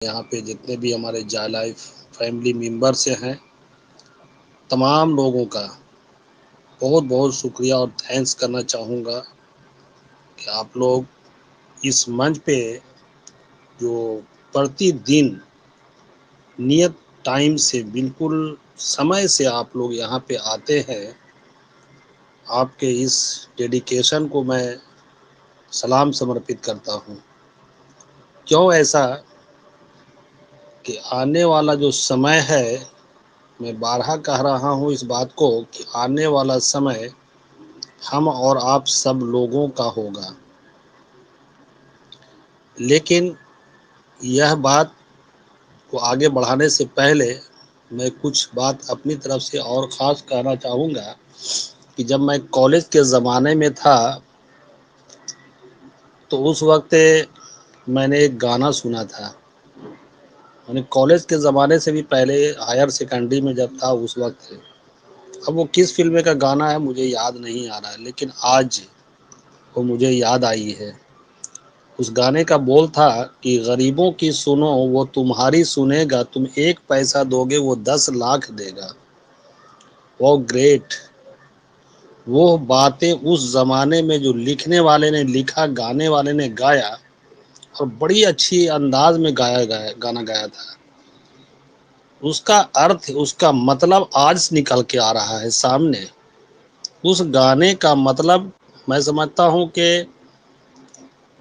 یہاں پہ جتنے بھی ہمارے جا لائف فیملی ممبر سے ہیں، تمام لوگوں کا بہت بہت شکریہ اور تھینکس کرنا چاہوں گا کہ آپ لوگ اس منچ پہ جو پرتی دن نیت ٹائم سے بالکل سمے سے آپ لوگ یہاں پہ آتے ہیں، آپ کے اس ڈیڈیکیشن کو میں سلام سمرپت کرتا ہوں۔ کیوں ایسا کہ آنے والا جو سمے ہے، میں بارہا کہہ رہا ہوں اس بات کو کہ آنے والا سمے ہم اور آپ سب لوگوں کا ہوگا، لیکن یہ بات کو آگے بڑھانے سے پہلے میں کچھ بات اپنی طرف سے اور خاص کہنا چاہوں گا کہ جب میں کالج کے زمانے میں تھا تو اس وقت میں نے ایک گانا سنا تھا، یعنی کالج کے زمانے سے بھی پہلے ہائر سیکنڈری میں جب تھا اس وقت، اب وہ کس فلم کا گانا ہے مجھے یاد نہیں آ رہا ہے، لیکن آج وہ مجھے یاد آئی ہے۔ اس گانے کا بول تھا کہ غریبوں کی سنو وہ تمہاری سنے گا، تم 1 پیسہ دو گے وہ 10 لاکھ دے گا۔ وہ گریٹ، وہ باتیں اس زمانے میں جو لکھنے والے نے لکھا، گانے والے نے گایا، اور بڑی اچھی انداز میں گانا گایا تھا۔ اس کا ارتھ، اس کا مطلب آج نکل کے آ رہا ہے سامنے۔ اس گانے کا مطلب میں سمجھتا ہوں کہ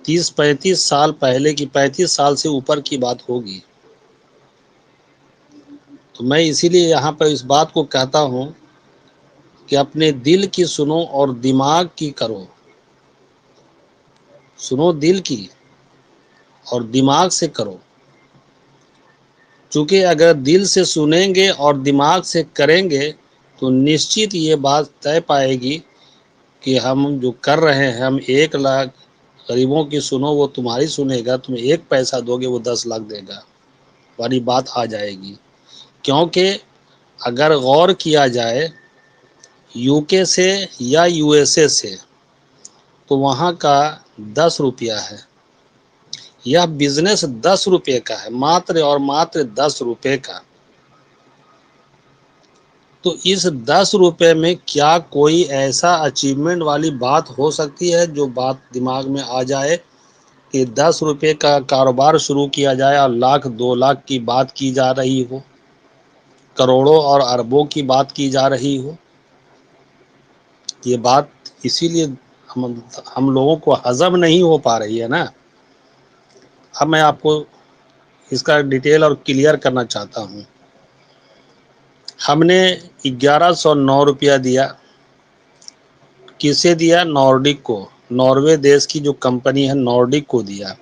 30-35 سال پہلے کی، 35 سال سے اوپر کی بات ہوگی۔ تو میں اسی لیے یہاں پر اس بات کو کہتا ہوں کہ اپنے دل کی سنو اور دماغ کی کرو، سنو دل کی اور دماغ سے کرو، چونکہ اگر دل سے سنیں گے اور دماغ سے کریں گے تو نشچت یہ بات طے پائے گی کہ ہم جو کر رہے ہیں، ہم 1 لاکھ غریبوں کی سنو وہ تمہاری سنے گا، تم 1 پیسہ دو گے وہ 10 لاکھ دے گا والی بات آ جائے گی۔ کیونکہ اگر غور کیا جائے UK سے یا USA سے تو وہاں کا 10 روپیہ ہے، یہ بزنس 10 روپے کا ہے، ماتر اور ماتر 10 روپے کا۔ تو اس 10 روپے میں کیا کوئی ایسا اچیومنٹ والی بات ہو سکتی ہے جو بات دماغ میں آ جائے کہ 10 روپے کا کاروبار شروع کیا جائے اور 1 لاکھ 2 لاکھ کی بات کی جا رہی ہو، کروڑوں اور اربوں کی بات کی جا رہی ہو؟ یہ بات اسی لیے ہم لوگوں کو ہضم نہیں ہو پا رہی ہے نا۔ اب میں آپ کو اس کا ڈیٹیل اور کلیئر کرنا چاہتا ہوں۔ ہم نے 1109 روپیہ دیا، کسے دیا؟ نارڈک کو، ناروے دیش کی جو کمپنی ہے نارڈک کو دیا۔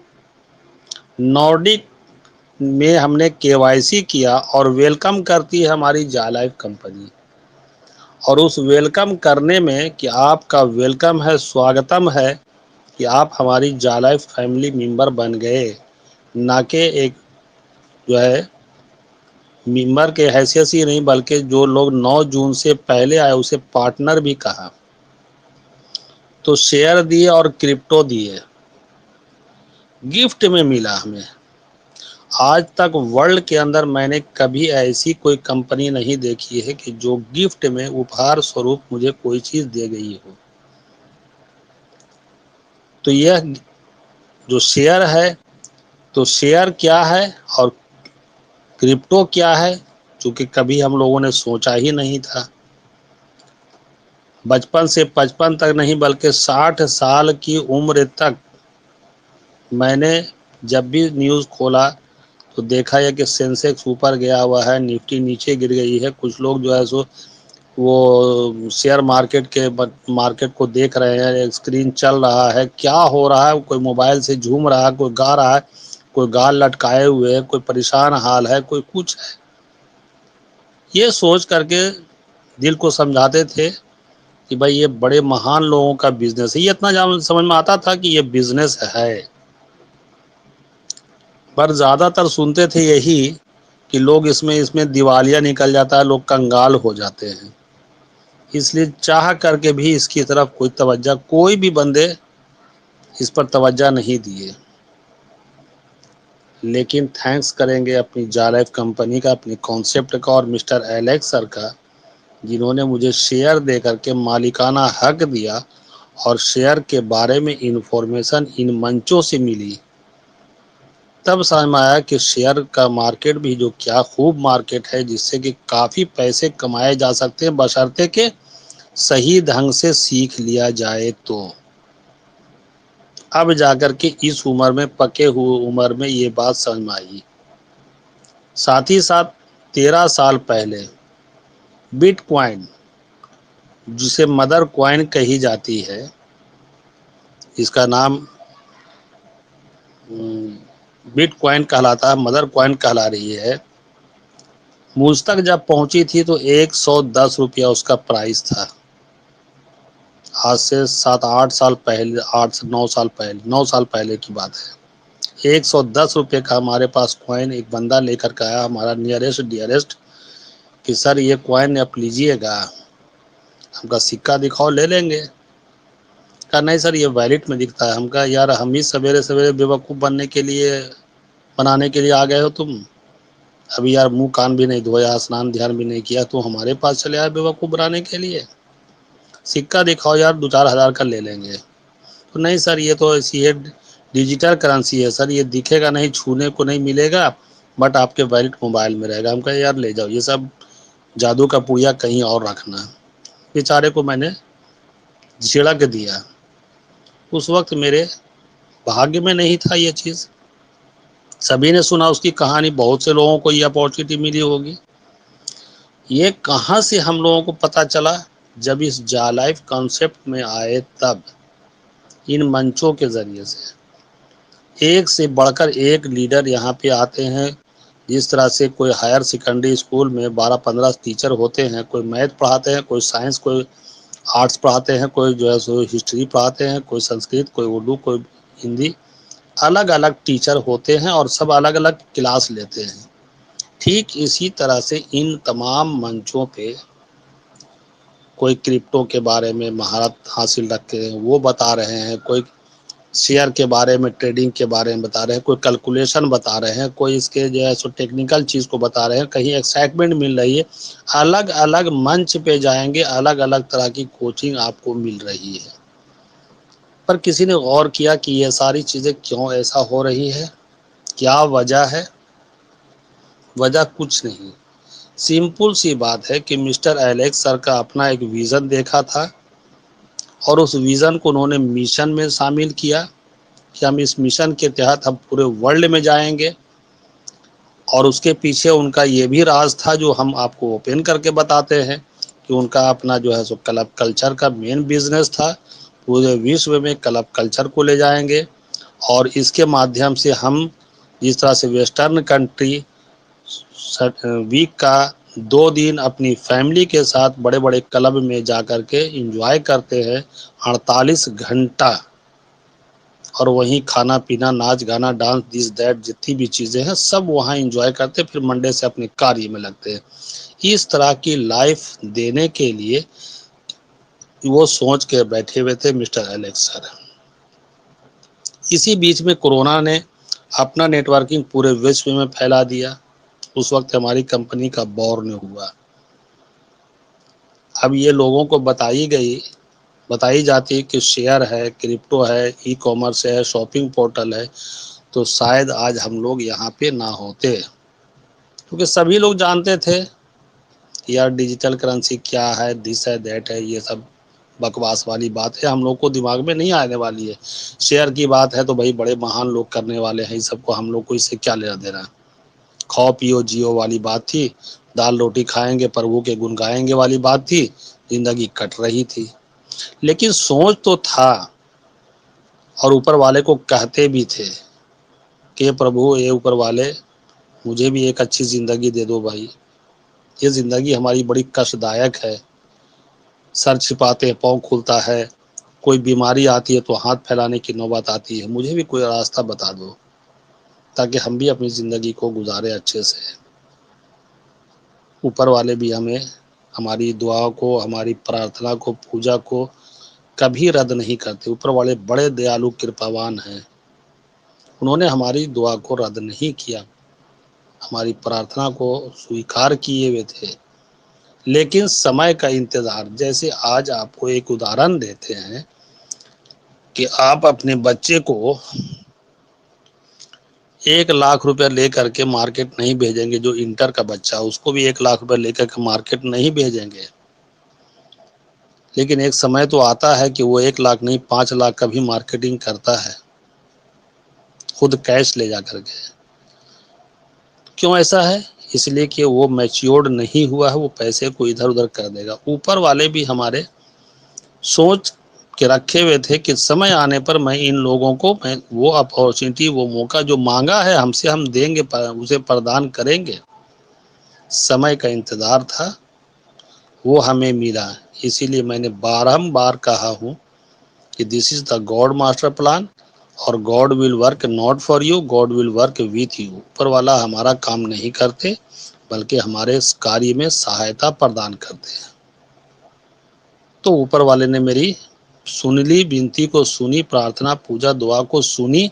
نارڈک میں ہم نے KYC کیا اور ویلکم کرتی ہے ہماری جا لائف کمپنی، اور اس ویلکم کرنے میں کہ آپ کا ویلکم ہے، سواگتم ہے کہ آپ ہماری جا لائف فیملی ممبر بن گئے، نہ کہ ایک جو ہے ممبر کے حیثیت ہی نہیں بلکہ جو لوگ 9 جون سے پہلے آئے اسے پارٹنر بھی کہا۔ تو شیئر دیے اور کرپٹو دیے، گفٹ میں ملا ہمیں۔ آج تک ورلڈ کے اندر میں نے کبھی ایسی کوئی کمپنی نہیں دیکھی ہے کہ جو گفٹ میں اپہار سوروپ مجھے کوئی چیز دے گئی ہو۔ تو یہ جو شیئر ہے، تو شیئر کیا ہے اور کرپٹو کیا ہے، چونکہ کبھی ہم لوگوں نے سوچا ہی نہیں تھا۔ بچپن سے 55 تک نہیں بلکہ 60 سال کی عمر تک میں نے جب بھی نیوز کھولا تو دیکھا ہے کہ سینسیکس اوپر گیا ہوا ہے، نفٹی نیچے گر گئی ہے۔ کچھ لوگ جو ہے سو وہ شیئر مارکیٹ کو دیکھ رہے ہیں، اسکرین چل رہا ہے، کیا ہو رہا ہے، کوئی موبائل سے جھوم رہا ہے، کوئی گا رہا ہے، کوئی گال لٹکائے ہوئے ہے، کوئی پریشان حال ہے، کوئی کچھ ہے۔ یہ سوچ کر کے دل کو سمجھاتے تھے کہ بھائی یہ بڑے مہان لوگوں کا بزنس ہے۔ یہ اتنا سمجھ میں آتا تھا کہ یہ بزنس ہے، پر زیادہ تر سنتے تھے یہی کہ لوگ اس میں دیوالیہ نکل جاتا ہے، لوگ کنگال ہو جاتے ہیں۔ اس لیے چاہ کر کے بھی اس کی طرف کوئی بھی بندے اس پر توجہ نہیں دیے۔ لیکن تھینکس کریں گے اپنی جالائف کمپنی کا، اپنی کانسیپٹ کا اور مسٹر ایلیکس سر کا، جنہوں نے مجھے شیئر دے کر کے مالکانہ حق دیا اور شیئر کے بارے میں انفارمیشن ان منچوں سے ملی۔ تب سمجھ میں آیا کہ شیئر کا مارکیٹ بھی جو کیا خوب مارکیٹ ہے، جس سے کہ کافی پیسے کمائے جا سکتے ہیں، بشرطے کہ صحیح ڈھنگ سے سیکھ لیا جائے تو۔ اب جا کر کے اس عمر میں، پکے ہوئے عمر میں، یہ بات سمجھ میں آئی۔ ساتھ ہی ساتھ 13 سال پہلے بٹ کوائن، جسے مدر کوائن کہی جاتی ہے، اس کا نام بٹ کوائن کہلاتا ہے، مدر کوائن کہلا رہی ہے، مجھ تک جب پہنچی تھی تو 110 روپیہ اس کا پرائس تھا۔ آج سے 7-8 سال پہلے، 9 سال پہلے کی بات ہے۔ 110 روپے کا ہمارے پاس کوائن ایک بندہ لے کر کے آیا، ہمارا نیئرسٹ ڈیئرسٹ، کہ سر یہ کوائن آپ لیجئے گا، ہم کا سکہ دکھاؤ، لے لیں گے۔ کہا نہیں سر یہ ویلٹ میں دکھتا ہے۔ ہم کہا یار ہم ہی سویرے سویرے بیوقوف بنانے کے لیے آ گئے ہو تم، ابھی یار منہ کان بھی نہیں دھویا، اسنان دھیان بھی نہیں کیا، تو ہمارے پاس چلے آئے بیوقوف بنانے کے لیے، سکہ دکھاؤ یار 2-4 ہزار کا لے لیں گے۔ تو نہیں سر یہ تو ایسی ہے، ڈیجیٹل کرنسی ہے سر، یہ دکھے گا نہیں، چھونے کو نہیں ملے گا، بٹ آپ کے ویلٹ موبائل میں رہے گا۔ ہم کہے یار لے جاؤ، یہ سب جادو کا پڑیا کہیں اور رکھنا۔ بیچارے کو میں نے جھڑک دیا۔ اس وقت میرے بھاگیہ میں نہیں تھا یہ چیز۔ سبھی نے سنا اس کی کہانی، بہت سے لوگوں کو یہ اپورچونیٹی ملی ہوگی۔ یہ کہاں سے ہم لوگوں کو پتا چلا؟ جب اس جالائف کانسیپٹ میں آئے تب، ان منچوں کے ذریعے سے ایک سے بڑھ کر ایک لیڈر یہاں پہ آتے ہیں۔ جس طرح سے کوئی ہائر سیکنڈری اسکول میں 12-15 ٹیچر ہوتے ہیں، کوئی میتھ پڑھاتے ہیں، کوئی سائنس، کوئی آرٹس پڑھاتے ہیں، کوئی جو ہے سو ہسٹری پڑھاتے ہیں، کوئی سنسکرت، کوئی اردو، کوئی ہندی، الگ الگ ٹیچر ہوتے ہیں اور سب الگ الگ کلاس لیتے ہیں۔ ٹھیک اسی طرح سے ان تمام منچوں پہ کوئی کرپٹو کے بارے میں مہارت حاصل رکھتے ہیں، وہ بتا رہے ہیں، کوئی شیئر کے بارے میں، ٹریڈنگ کے بارے میں بتا رہے ہیں، کوئی کیلکولیشن بتا رہے ہیں، کوئی اس کے جو ہے سو ٹیکنیکل چیز کو بتا رہے ہیں، کہیں ایکسائٹمنٹ مل رہی ہے۔ الگ الگ منچ پہ جائیں گے، الگ الگ طرح کی کوچنگ آپ کو مل رہی ہے۔ پر کسی نے غور کیا کہ یہ ساری چیزیں کیوں ایسا ہو رہی ہے؟ کیا وجہ ہے؟ وجہ کچھ نہیں، سمپل سی بات ہے کہ مسٹر ایلیکس سر کا اپنا ایک ویژن دیکھا تھا، اور اس ویژن کو انہوں نے مشن میں شامل کیا کہ ہم اس مشن کے تحت ہم پورے ورلڈ میں جائیں گے۔ اور اس کے پیچھے ان کا یہ بھی راز تھا جو ہم آپ کو اوپن کر کے بتاتے ہیں، کہ ان کا اپنا جو ہے سو کلب کلچر کا مین بزنس تھا۔ پورے وشو میں کلب کلچر کو لے جائیں گے، اور اس کے مادھیم سے ہم جس طرح سے ویسٹرن کنٹری ویک کا 2 دن اپنی فیملی کے ساتھ بڑے بڑے کلب میں جا کر کے انجوائے کرتے ہیں 48 گھنٹہ، اور وہیں کھانا پینا، ناچ گانا، ڈانس، دس دیٹ، جتنی بھی چیزیں ہیں سب وہاں انجوائے کرتے، پھر منڈے سے اپنے کاریہ میں لگتے ہیں۔ اس طرح کی لائف دینے کے لیے وہ سوچ کے بیٹھے ہوئے تھے مسٹر ایلیکس سر۔ اسی بیچ میں کورونا نے اپنا نیٹ ورکنگ پورے وشو میں پھیلا دیا۔ اس وقت ہماری کمپنی کا بورن ہوا۔ اب یہ لوگوں کو بتائی جاتی کہ شیئر ہے، کرپٹو ہے، ای کامرس ہے، شاپنگ پورٹل ہے، تو شاید آج ہم لوگ یہاں پہ نہ ہوتے، کیونکہ سبھی لوگ جانتے تھے یار ڈیجیٹل کرنسی کیا ہے، دس ہے، دیٹ ہے، یہ سب بکواس والی بات ہے، ہم لوگ کو دماغ میں نہیں آنے والی ہے۔ شیئر کی بات ہے تو بھائی بڑے مہان لوگ کرنے والے ہیں، سب کو ہم لوگ کو اس سے کیا لینا دینا۔ کھاؤ پیو جیو والی بات تھی، دال روٹی کھائیں گے، پربھو کے گن گائیں گے والی بات تھی، زندگی کٹ رہی تھی۔ لیکن سوچ تو تھا، اور اوپر والے کو کہتے بھی تھے کہ پربھو، اے اوپر والے، مجھے بھی ایک اچھی زندگی دے دو بھائی، یہ زندگی ہماری بڑی کشٹ دائک ہے، سر چھپاتے پاؤں کھلتا ہے، کوئی بیماری آتی ہے تو ہاتھ پھیلانے کی نوبت آتی ہے، مجھے بھی کوئی راستہ بتا دو تاکہ ہم بھی اپنی زندگی کو گزارے اچھے سے۔ اوپر والے بھی ہمیں ہماری دعا کو، ہماری پرارتھنا کو، پوجا کو کبھی رد نہیں کرتے۔ اوپر والے بڑے دیالو کرپاوان ہیں، انہوں نے ہماری دعا کو رد نہیں کیا، ہماری پرارتھنا کو سویکار کیے ہوئے تھے، لیکن سمے کا انتظار۔ جیسے آج آپ کو ایک ادہرن دیتے ہیں کہ آپ اپنے بچے کو 1 لاکھ روپیہ لے کر کے مارکیٹ نہیں بھیجیں گے، جو انٹر کا بچہ اس کو بھی 1 لاکھ روپیہ لے کر کے مارکیٹ نہیں بھیجیں گے، لیکن ایک سمے تو آتا ہے کہ وہ 1 لاکھ نہیں 5 لاکھ کا بھی مارکیٹنگ کرتا ہے، خود کیش لے جا کر کے۔ کیوں ایسا ہے؟ اس لیے کہ وہ میچیورڈ نہیں ہوا ہے، وہ پیسے کو ادھر ادھر کر دے گا۔ اوپر والے بھی ہمارے سوچ کے رکھے ہوئے تھے کہ سمے آنے پر میں ان لوگوں کو وہ اپارچونٹی، وہ موقع جو مانگا ہے ہم سے، ہم دیں گے، اسے پردان کریں گے۔ سمے کا انتظار تھا، وہ ہمیں ملا۔ اسی لیے میں نے بارہم کہا ہوں کہ دس از دا گاڈ ماسٹر پلان، اور God will work not for you, God will work with you. اوپر والا ہمارا کام نہیں کرتے بلکہ ہمارے اس کاریہ میں سہایتا پردان کرتے ہیں۔ تو اوپر والے نے میری سن لی، بنتی کو سنی، پرارتھنا پوجا دعا کو سنی،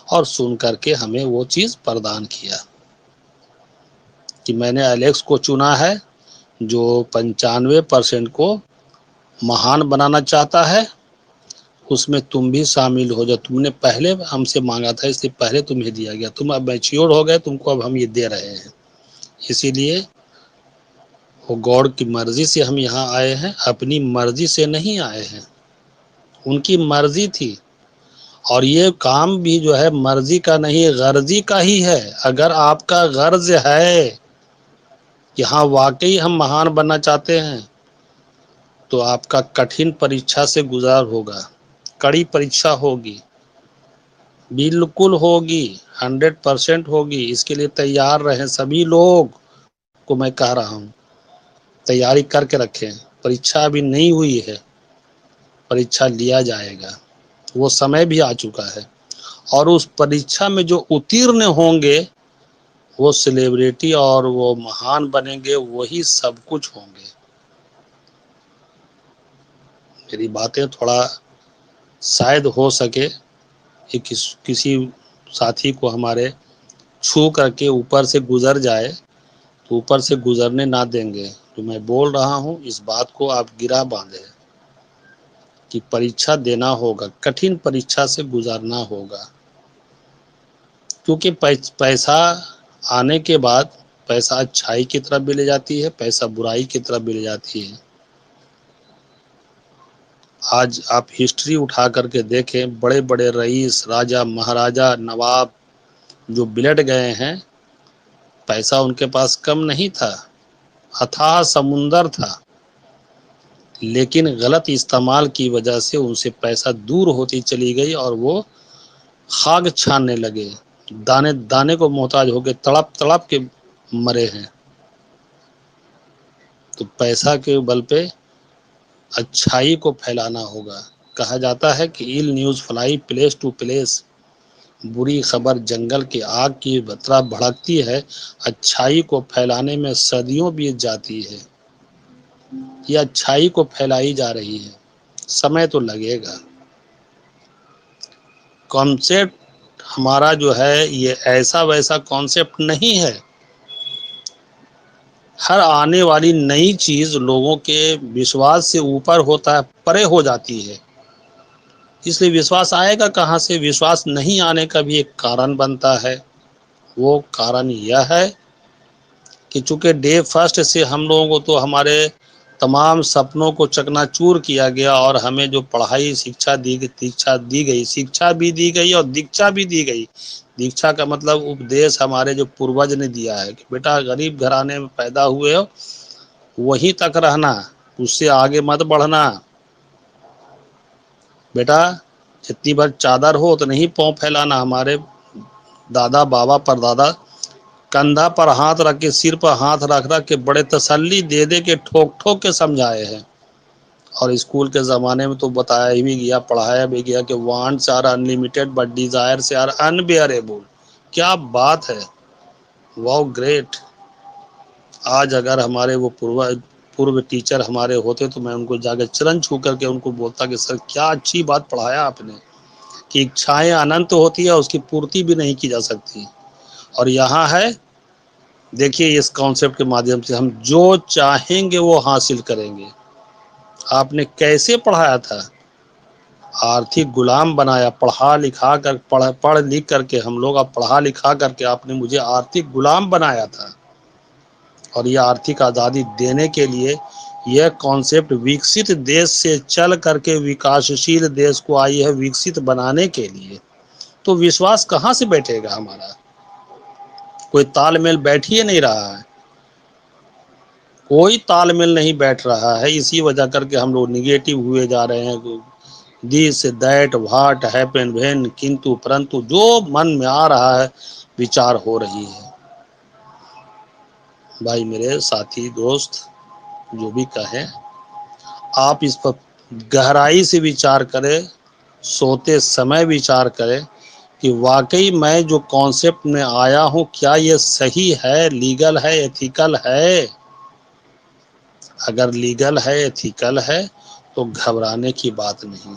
اور سن کر کے ہمیں وہ چیز پردان کیا کہ میں نے الیکس کو چنا ہے، جو 95% کو مہان بنانا چاہتا ہے۔ اس میں تم بھی شامل ہو جاؤ، تم نے پہلے ہم سے مانگا تھا، اس لیے پہلے تمہیں دیا گیا، تم اب میچیور ہو گئے، تم کو اب ہم یہ دے رہے ہیں۔ اسی لیے وہ گاڈ کی مرضی سے ہم یہاں آئے ہیں، اپنی مرضی سے نہیں آئے ہیں، ان کی مرضی تھی۔ اور یہ کام بھی جو ہے مرضی کا نہیں، غرضی کا ہی ہے۔ اگر آپ کا غرض ہے کہ ہاں واقعی ہم مہان بننا چاہتے ہیں، تو آپ کا کٹھن پریچھا سے گزار ہوگا، کڑی پریچھا ہوگی، بالکل ہوگی، 100% ہوگی۔ اس کے لیے تیار رہیں، سبھی لوگ کو میں کہہ رہا ہوں تیاری کر کے رکھیں۔ پریچھا ابھی نہیں ہوئی ہے، پریچھا لیا جائے گا، وہ سمے بھی آ چکا ہے، اور اس پریچھا میں جو اتیرن ہوں گے وہ سیلیبریٹی اور وہ مہان بنیں گے، وہی سب کچھ ہوں گے۔ میری باتیں تھوڑا شاید ہو سکے کہ کسی ساتھی کو ہمارے چھو کر کے اوپر سے گزر جائے، تو اوپر سے گزرنے نہ دیں گے۔ جو میں بول رہا ہوں اس بات کو آپ گرہ باندھیں کہ پریچھا دینا ہوگا، کٹھن پریچھا سے گزارنا ہوگا، کیونکہ پیسہ آنے کے بعد پیسہ اچھائی کی طرف بھی لے جاتی ہے، پیسہ برائی کی طرف بھی لے جاتی ہے۔ آج آپ ہسٹری اٹھا کر کے دیکھیں، بڑے بڑے رئیس، راجا، مہاراجا، نواب جو بلٹ گئے ہیں، پیسہ ان کے پاس کم نہیں تھا، اتھاہ سمندر تھا، لیکن غلط استعمال کی وجہ سے ان سے پیسہ دور ہوتی چلی گئی، اور وہ خاک چھاننے لگے، دانے دانے کو محتاج ہو کے تڑپ تڑپ کے مرے ہیں۔ تو پیسہ کے بل پہ اچھائی کو پھیلانا ہوگا۔ کہا جاتا ہے کہ ill news fly place to place, بری خبر جنگل کی آگ کی طرح بھڑکتی ہے، اچھائی کو پھیلانے میں صدیوں بیت جاتی ہے۔ یہ اچھائی کو پھیلائی جا رہی ہے، سمے تو لگے گا۔ کانسیپٹ ہمارا جو ہے یہ ایسا ویسا کانسیپٹ نہیں ہے۔ ہر آنے والی نئی چیز لوگوں کے وشواس سے اوپر ہوتا ہے، پرے ہو جاتی ہے، اس لیے وشواس آئے گا کہاں سے؟ وشواس نہیں آنے کا بھی ایک کارن بنتا ہے۔ وہ کارن یہ ہے کہ چونکہ ڈے فرسٹ سے ہم لوگوں کو تو ہمارے تمام سپنوں کو چکنا چور کیا گیا، اور ہمیں جو پڑھائی شکچھا بھی دی گئی اور دیکشا بھی دی گئی۔ دیکشا کا مطلب اپدیش ہمارے جو پوروج نے دیا ہے کہ بیٹا غریب گھرانے میں پیدا ہوئے ہو، وہیں تک رہنا، اس سے آگے مت بڑھنا، بیٹا جتنی بار چادر ہو اتنا ہی پاؤں پھیلانا۔ ہمارے دادا بابا پر دادا کندھا پر ہاتھ رکھ کے، سر پر ہاتھ رکھ رکھ کے بڑے تسلی دے دے کے ٹھوک ٹھوک کے سمجھائے ہیں۔ اور اسکول کے زمانے میں تو بتایا بھی گیا، پڑھایا بھی گیا کہ wants are unlimited but desires are unbearable. کیا بات ہے، واو گریٹ۔ آج اگر ہمارے وہ پورو ٹیچر ہمارے ہوتے تو میں ان کو جا کے چرن چھو کر کے ان کو بولتا کہ سر کیا اچھی بات پڑھایا آپ نے، کہ کی اچھائیں اننت ہوتی ہے، اس کی پورتی بھی نہیں کی جا سکتی. اور یہاں ہے، دیکھیے اس کانسیپٹ کے مادھیم سے ہم جو چاہیں گے وہ حاصل کریں گے. آپ نے کیسے پڑھایا تھا؟ آرتھک غلام بنایا. پڑھ لکھ کر کے ہم لوگ اب پڑھا لکھا کر کے آپ نے مجھے آرتھک غلام بنایا تھا. اور یہ آرتھک آزادی دینے کے لیے یہ کانسیپٹ وکست دیش سے چل کر کے وکاسشیل دیش کو آئی ہے وکست بنانے کے لیے. تو وشواس کہاں سے بیٹھے گا ہمارا؟ کوئی تال میل بیٹھ ہی نہیں رہا ہے. کوئی تال مل نہیں بیٹھ رہا ہے. اسی وجہ کر کے ہم لوگ نگیٹو ہوئے جا رہے ہیں. This that what happen when, کنتو پرنتو جو من میں آ رہا ہے وچار ہو رہی ہے. بھائی میرے ساتھی دوست جو بھی کہیں، آپ اس پر گہرائی سے وچار کریں، سوتے سمے وچار کریں کہ واقعی میں جو کانسیپٹ میں آیا ہوں کیا یہ صحیح ہے، لیگل ہے، ایتھیکل ہے. اگر لیگل ہے، ایتھیکل ہے تو گھبرانے کی بات نہیں.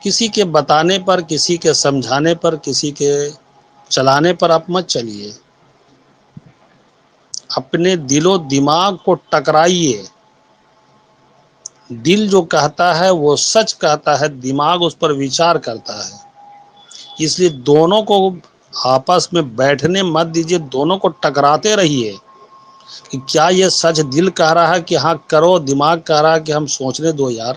کسی کے بتانے پر، کسی کے سمجھانے پر، کسی کے چلانے پر آپ مت چلیے. اپنے دل و دماغ کو ٹکرائیے. دل جو کہتا ہے وہ سچ کہتا ہے، دماغ اس پر وچار کرتا ہے. اس لیے دونوں کو آپس میں بیٹھنے مت دیجیے، دونوں کو ٹکراتے رہیے کہ کیا یہ سچ دل کہہ رہا ہے کہ ہاں کرو، دماغ کہہ رہا ہے کہ ہم سوچنے دو یار.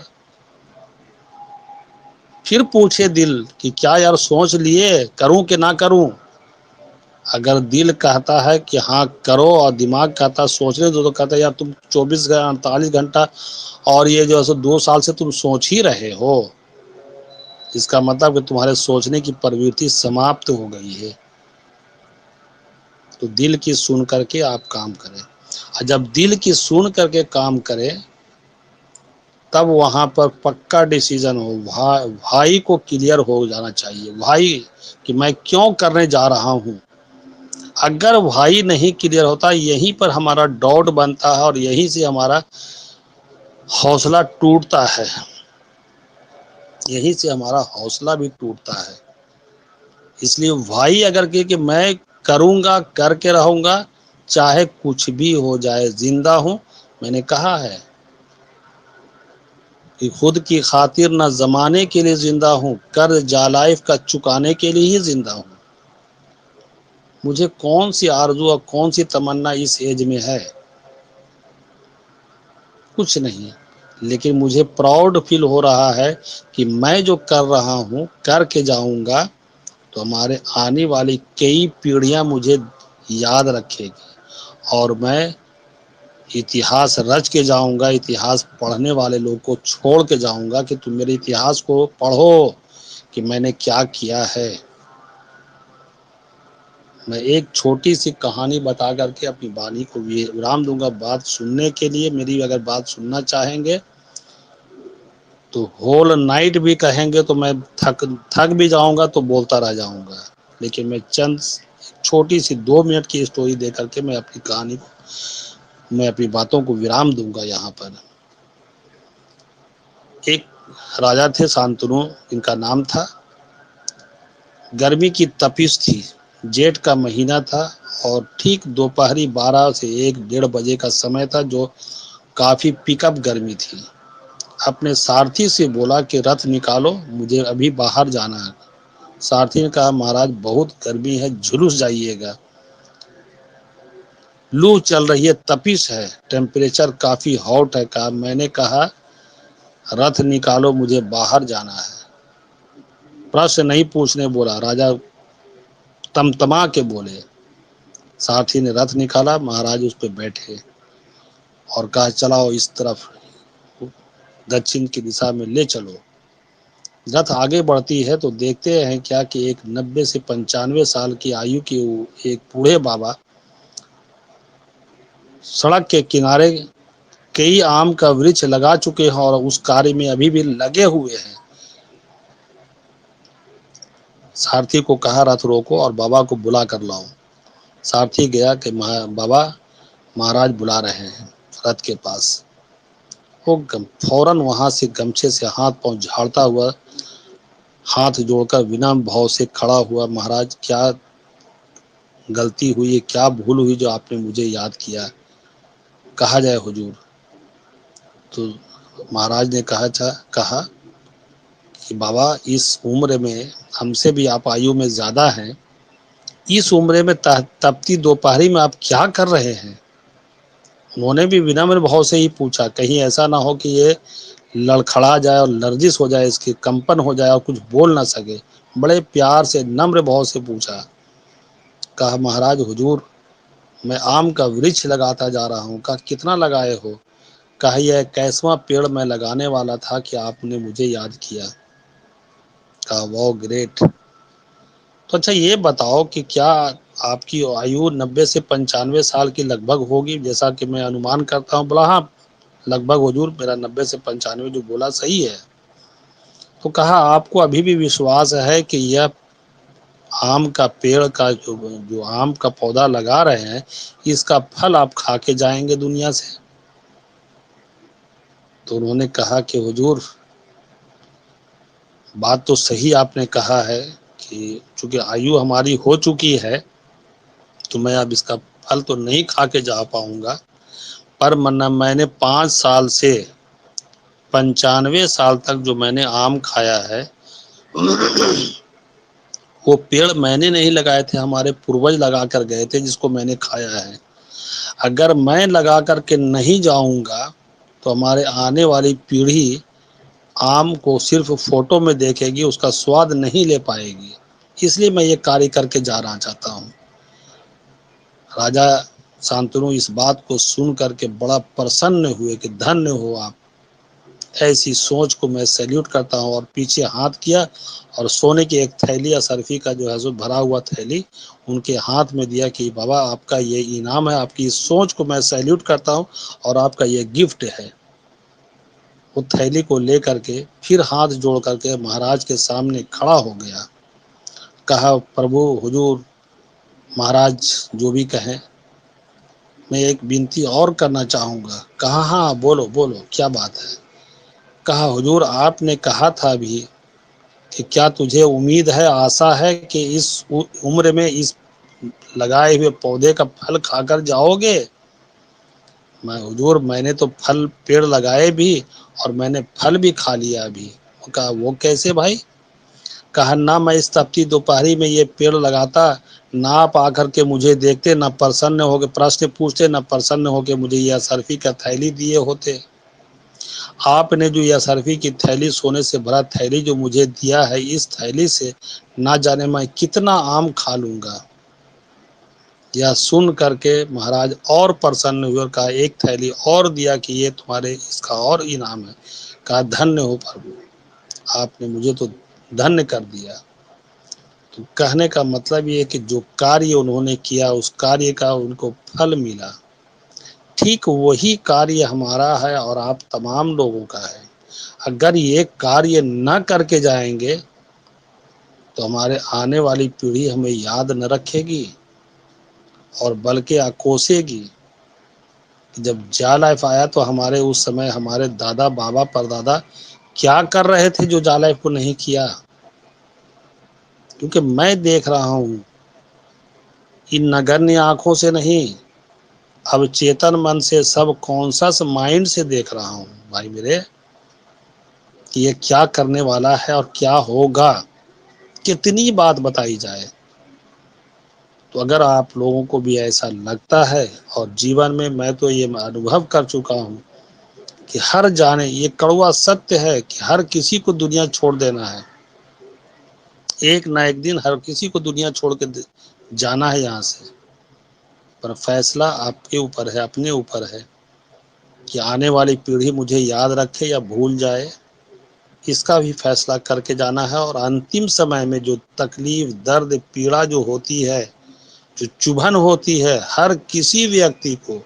پھر پوچھے دل کہ کیا یار سوچ لیے کروں کہ نہ کروں. اگر دل کہتا ہے کہ ہاں کرو اور دماغ کہتا ہے سوچنے دو، تو کہتا ہے یار تم 48 گھنٹہ اور یہ جو ہے 2 سال سے تم سوچ ہی رہے ہو. اس کا مطلب کہ تمہارے سوچنے کی پروتی سماپت ہو گئی ہے. تو دل کی سن کر کے آپ کام کریں. اور جب دل کی سن کر کے کام کریں تب وہاں پر پکا ڈیسیجن ہو. بھائی کو کلیئر ہو جانا چاہیے، بھائی کہ میں کیوں کرنے جا رہا ہوں. اگر بھائی نہیں کلیئر ہوتا، یہیں پر ہمارا ڈاؤٹ بنتا ہے اور یہیں سے ہمارا حوصلہ ٹوٹتا ہے. یہیں سے ہمارا حوصلہ بھی ٹوٹتا ہے. اس لیے بھائی اگر کہ میں کروں گا، کر کے رہوں گا چاہے کچھ بھی ہو جائے، زندہ ہوں. میں نے کہا ہے کہ خود کی خاطر نہ زمانے کے لیے زندہ ہوں، قرض جالائف کا چکانے کے لیے ہی زندہ ہوں. مجھے کون سی آرزو اور کون سی تمنا اس ایج میں ہے؟ کچھ نہیں. لیکن مجھے پراؤڈ فیل ہو رہا ہے کہ میں جو کر رہا ہوں، کر کے جاؤں گا تو ہمارے آنے والی کئی پیڑھیاں مجھے یاد رکھے گی. اور میں اتہاس رچ کے جاؤں گا. اتہاس پڑھنے والے لوگ کو چھوڑ کے جاؤں گا کہ تم میرے اتہاس کو پڑھو کہ میں نے کیا کیا ہے. میں ایک چھوٹی سی کہانی بتا کر کے اپنی بانی کو ورام دوں گا. بات سننے کے لیے، میری اگر بات سننا چاہیں گے تو ہول نائٹ بھی کہیں گے تو میں تھک بھی جاؤں گا تو بولتا رہ جاؤں گا. لیکن میں چند چھوٹی سی 2 منٹ کی اسٹوری دے کر کے میں اپنی کہانی کو، میں اپنی باتوں کو ورام دوں گا یہاں پر. ایک راجا تھے شانتنو، ان کا نام تھا. گرمی کی تپش تھی، جیٹھ کا مہینہ تھا اور ٹھیک دوپہری 12 سے 1-1:30 بجے کا سمے تھا، جو کافی پک اپ گرمی تھی. اپنے سارتھی سے بولا کہ رتھ نکالو، مجھے ابھی باہر جانا ہے. سارتھی نے کہا مہاراج بہت گرمی ہے، جھلس جائیے گا. لو چل رہی ہے، تپش ہے، ٹیمپریچر کافی ہاٹ ہے. میں نے کہا رتھ نکالو، مجھے باہر جانا ہے. پرشن نہیں پوچھنے بولا، راجا تمتما کے بولے. ساتھی نے رتھ نکالا، مہاراج اس پہ بیٹھے اور کہا چلاؤ اس طرف، دکشن کی دشا میں لے چلو. رتھ آگے بڑھتی ہے تو دیکھتے ہیں کیا کہ ایک 90 سے 95 سال کی آیو کی ایک بوڑھے بابا سڑک کے کنارے کئی آم کا ورکش لگا چکے ہیں اور اس کاریہ میں ابھی بھی لگے ہوئے ہیں. سارتھی کو کہا رتھ روکو اور بابا کو بلا کر لاؤ. سارتھی گیا کہ بابا مہاراج بلا رہے ہیں رتھ کے پاس. وہ فوراً وہاں سے گمچھے سے ہاتھ پاؤں جھاڑتا ہوا ہاتھ جوڑ کر بنا بھاؤ سے کھڑا ہوا، مہاراج کیا غلطی ہوئی ہے، کیا بھول ہوئی جو آپ نے مجھے یاد کیا، کہا جائے حضور۔ تو مہاراج نے کہا کہ بابا اس عمر میں ہم سے بھی آپ آیو میں زیادہ ہیں، اس عمر میں تپتی دوپہری میں آپ کیا کر رہے ہیں؟ انہوں نے بھی بنا میرے بھاؤ سے ہی پوچھا، کہیں ایسا نہ ہو کہ یہ لڑکھڑا جائے اور لرزش ہو جائے، اس کی کمپن ہو جائے اور کچھ بول نہ سکے۔ بڑے پیار سے نمر بھاؤ سے پوچھا، کہا مہاراج حضور میں آم کا ورکش لگاتا جا رہا ہوں۔ کہا کتنا لگائے ہو؟ کہا یہ 21واں پیڑ میں لگانے والا تھا کہ آپ نے مجھے یاد کیا۔ کہا واو گریٹ۔ تو اچھا یہ بتاؤ کہ کیا آپ کی آیو 90 سے 95 سال کی لگ بھگ ہوگی، جیسا کہ میں انومان کرتا ہوں؟ بولا ہاں لگ بھگ حضور، میرا 90 سے 95 جو بولا صحیح ہے۔ تو کہا آپ کو ابھی بھی وشواس ہے کہ یہ آم کا پیڑ کا جو آم کا پودا لگا رہے ہیں، اس کا پھل آپ کھا کے جائیں گے دنیا سے؟ تو انہوں نے کہا کہ حضور بات تو صحیح آپ نے کہا ہے کہ چونکہ آیو ہماری ہو چکی ہے تو میں اب اس کا پھل تو نہیں کھا کے جا پاؤں گا، پر میں نے 5 سال سے 95 سال تک جو میں نے آم کھایا ہے وہ پیڑ میں نے نہیں لگائے تھے، ہمارے پوروج لگا کر گئے تھے، جس کو میں نے کھایا ہے۔ اگر میں لگا کر کے نہیں جاؤں گا تو ہمارے آنے والی پیڑھی آم کو صرف فوٹو میں دیکھے گی، اس کا سواد نہیں لے پائے گی۔ اس لیے میں یہ کاریہ کر کے جا رہا چاہتا ہوں۔ راجا شانتنو اس بات کو سن کر کے بڑا پرسن ہوئے کہ دھنیہ ہو آپ، ایسی سوچ کو میں سیلیوٹ کرتا ہوں، اور پیچھے ہاتھ کیا اور سونے کی ایک تھیلی اشرفی کا جو ہے سو بھرا ہوا تھیلی ان کے ہاتھ میں دیا کہ بابا آپ کا یہ انعام ہے، آپ کی اس سوچ کو میں سیلیوٹ کرتا ہوں اور آپ کا یہ گفٹ ہے۔ وہ تھیلی کو لے کر کے پھر ہاتھ جوڑ کر کے مہاراج کے سامنے کھڑا ہو گیا۔ کہا پربھو حضور مہاراج جو بھی کہیں، میں ایک بنتی اور کرنا چاہوں گا۔ کہا ہاں بولو بولو کیا بات ہے؟ کہا حضور آپ نے کہا تھا ابھی کہ کیا تجھے امید ہے، آسا ہے کہ اس عمر میں اس لگائے ہوئے پودے کا پھل کھا کر جاؤ گے؟ میں حضور میں نے تو پھل پیڑ لگائے بھی اور میں نے پھل بھی کھا لیا ابھی۔ کہا وہ کیسے بھائی؟ کہا نہ میں اس تپتی دوپہری میں یہ پیڑ لگاتا، نہ آپ آ کر کے مجھے دیکھتے، نہ پرسن ہو کے پرشن پوچھتے، نہ پرسن ہو کے مجھے یہ اشرفی کا تھیلی دیے ہوتے۔ آپ نے جو یہ اشرفی کی تھیلی، سونے سے بھرا تھیلی جو مجھے دیا ہے، اس تھیلی سے نہ جانے میں کتنا آم کھا لوں گا۔ یا سن کر کے مہاراج اور پرسن ہوئے اور کہا ایک تھیلی اور دیا کہ یہ تمہارے اس کا اور انعام ہے۔ کہا دھنیہ ہو پربھو، آپ نے مجھے تو دھنیہ کر دیا۔ تو کہنے کا مطلب یہ ہے کہ جو کاریہ انہوں نے کیا اس کاریہ کا ان کو پھل ملا۔ ٹھیک وہی کاریہ ہمارا ہے اور آپ تمام لوگوں کا ہے۔ اگر یہ کاریہ نہ کر کے جائیں گے تو ہمارے آنے والی پیڑھی ہمیں یاد نہ رکھے گی اور بلکہ اکوسے گی۔ جب جا لائف آیا تو ہمارے اس سمے ہمارے دادا بابا پردادا کیا کر رہے تھے جو جا لائف کو نہیں کیا؟ کیونکہ میں دیکھ رہا ہوں ان نگنیہ آنکھوں سے نہیں، اب چیتن من سے، سب کانشس مائنڈ سے دیکھ رہا ہوں بھائی میرے کہ یہ کیا کرنے والا ہے اور کیا ہوگا۔ کتنی بات بتائی جائے تو اگر آپ لوگوں کو بھی ایسا لگتا ہے، اور جیون میں میں تو یہ انوبھو کر چکا ہوں کہ ہر جانے یہ کڑوا ستیہ ہے کہ ہر کسی کو دنیا چھوڑ دینا ہے، ایک نہ ایک دن ہر کسی کو دنیا چھوڑ کے جانا ہے یہاں سے۔ پر فیصلہ آپ کے اوپر ہے، اپنے اوپر ہے کہ آنے والی پیڑھی مجھے یاد رکھے یا بھول جائے، اس کا بھی فیصلہ کر کے جانا ہے۔ اور انتم سمے میں جو تکلیف درد پیڑا جو ہوتی ہے، جو چبھن ہوتی ہے ہر کسی ویکتی کو،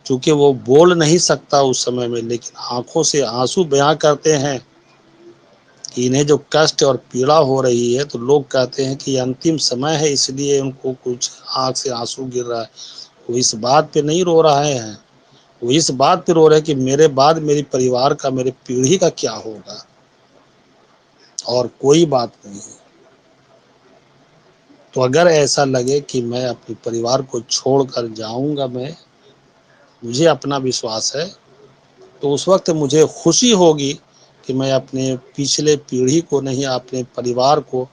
چونکہ وہ بول نہیں سکتا اس سمے میں، لیکن آنکھوں سے آنسو بیان کرتے ہیں کہ انہیں جو کشٹ اور پیڑا ہو رہی ہے، تو لوگ کہتے ہیں کہ یہ انتم سمے ہے اس لیے ان کو کچھ آنکھ سے آنسو گر رہا ہے۔ وہ اس بات پہ نہیں رو رہے ہیں، وہ اس بات پہ رو رہے ہیں کہ میرے بعد میری پریوار کا، میرے پیڑھی کا کیا ہوگا۔ اور کوئی بات نہیں ہے. تو اگر ایسا لگے کہ میں اپنے پریوار کو چھوڑ کر جاؤں گا، مجھے اپنا وشواس ہے، تو اس وقت مجھے خوشی ہوگی کہ میں اپنے پچھلے پیڑھی کو نہیں، اپنے پریوار کو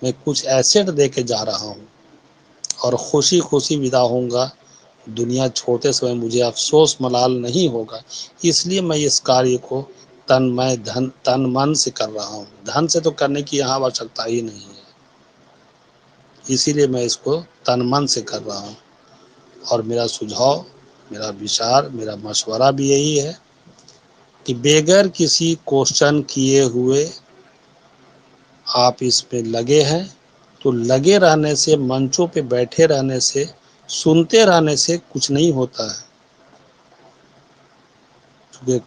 میں کچھ ایسیٹ دے کے جا رہا ہوں اور خوشی خوشی ودا ہوں گا. دنیا چھوڑتے سمے مجھے افسوس ملال نہیں ہوگا. اس لیے میں اس کاریہ کو تن من سے کر رہا ہوں. دھن سے تو کرنے کی یہاں آوشکتا ہی نہیں ہے، اسی لیے میں اس کو تن من سے کر رہا ہوں. اور میرا سجھاؤ، میرا وچار، میرا مشورہ بھی یہی ہے کہ بغیر کسی کوشچن کیے ہوئے آپ اس پہ لگے ہیں، تو لگے رہنے سے، منچوں پہ بیٹھے رہنے سے، سنتے رہنے سے کچھ نہیں ہوتا ہے. کیونکہ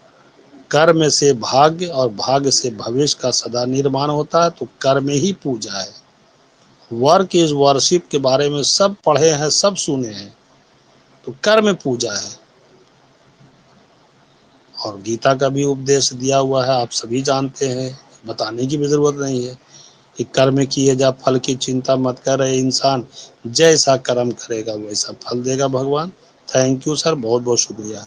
کرم سے بھاگیہ اور بھاگیہ سے بھوشیہ کا سدا نرمان ہوتا ہے. تو کرم ہی پوجا ہے. ورک از ورشپ کے بارے میں سب پڑھے ہیں، سب سنے ہیں. تو کرم پوجا ہے. اور گیتا کا بھی اپدیش دیا ہوا ہے، آپ سبھی جانتے ہیں، بتانے کی بھی ضرورت نہیں ہے کہ کرم کیے جا پھل کی چنتا مت کرے انسان، جیسا کرم کرے گا ویسا پھل دے گا بھگوان. تھینک یو سر، بہت بہت شکریہ.